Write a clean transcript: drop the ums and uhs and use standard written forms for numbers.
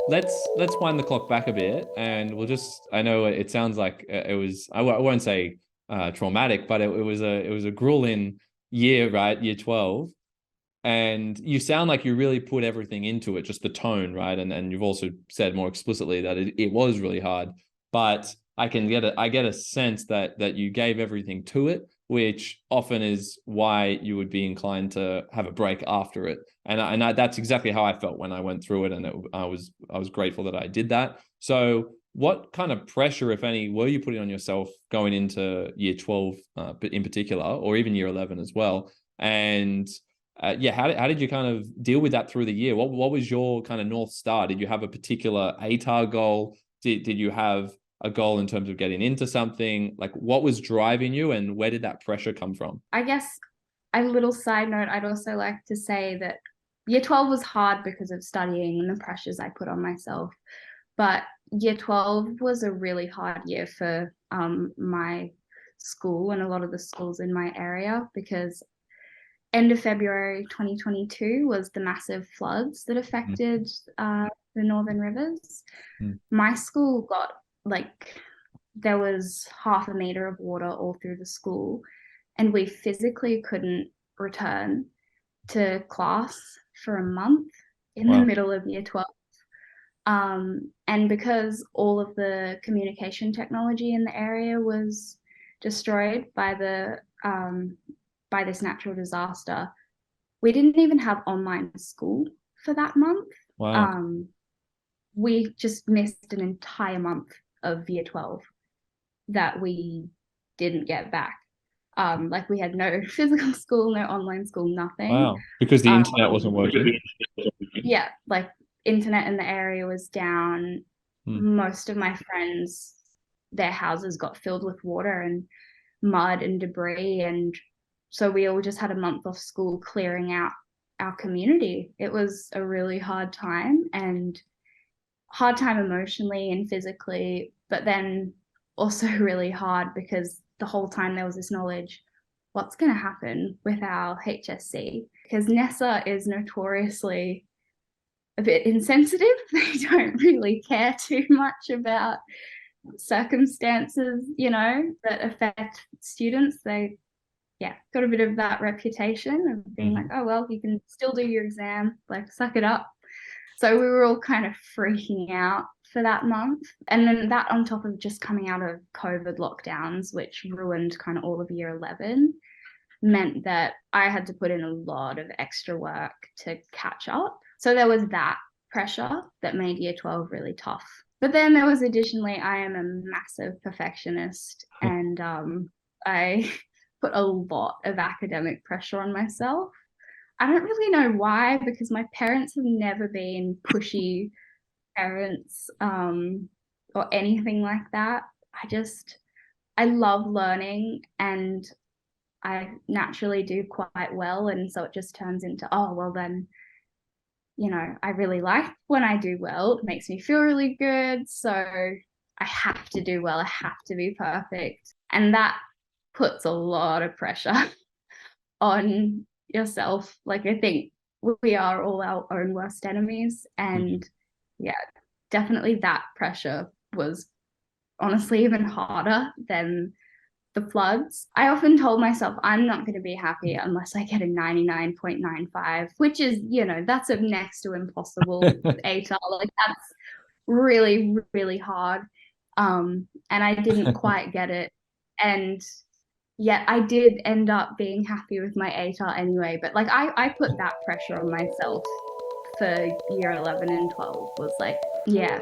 let's wind the clock back a bit, and we'll just. I know it sounds like it was. I won't say traumatic, but it was a grueling year, right? Year 12, and you sound like you really put everything into it, just the tone, right? And you've also said more explicitly that it was really hard, but I get a sense that you gave everything to it, which often is why you would be inclined to have a break after it. That's exactly how I felt when I went through it, and I was grateful that I did that. So what kind of pressure, if any, were you putting on yourself going into year 12, but in particular, or even year 11 as well? And yeah, how did you kind of deal with that through the year? What was your kind of North Star? Did you have a particular ATAR goal? Did you have a goal in terms of getting into something? Like, what was driving you, and where did that pressure come from? I guess a little side note, I'd also like to say that year 12 was hard because of studying and the pressures I put on myself. But year 12 was a really hard year for my school and a lot of the schools in my area because end of February 2022 was the massive floods that Mm, affected the northern rivers. mm. My school got like there was half a meter of water all through the school, and we physically couldn't return to class for a month in the Wow. middle of year 12. And because all of the communication technology in the area was destroyed by this natural disaster, we didn't even have online school for that month. Wow. Um, we just missed an entire month of year 12 that we didn't get back. Like we had no physical school, no online school, nothing. Wow. Because the internet wasn't Um, working. yeah, like internet in the area was down. Mm, Most of my friends, their houses got filled with water and mud and debris. And so we all just had a month off school clearing out our community. It was a really hard time emotionally and physically, but then also really hard because the whole time there was this knowledge what's going to happen with our HSC because NESA is notoriously a bit insensitive. They don't really care too much about circumstances, that affect students. They, yeah, got a bit of that reputation of being like, mhm. oh, well, you can still do your exam, like, suck it up. So we were all kind of freaking out for that month. And then that on top of just coming out of COVID lockdowns, which ruined kind of all of year 11, meant that I had to put in a lot of extra work to catch up. So there was that pressure that made year 12 really tough. But then there was additionally, I am a massive perfectionist and I put a lot of academic pressure on myself. I don't really know why, because my parents have never been pushy parents or anything like that. I love learning and I naturally do quite well. And so it just turns into, oh, well, then, I really like when I do well. It makes me feel really good. So I have to do well. I have to be perfect. And that puts a lot of pressure on yourself. Like, I think we are all our own worst enemies. Mhm. And yeah, definitely that pressure was honestly even harder than the floods. I often told myself I'm not going to be happy unless I get a 99.95, which is, that's a next to impossible with ATAR. Like, that's really, really hard. And I didn't quite get it. And yet I did end up being happy with my ATAR anyway. But like, I put that pressure on myself for year 11 and 12 was like, yeah.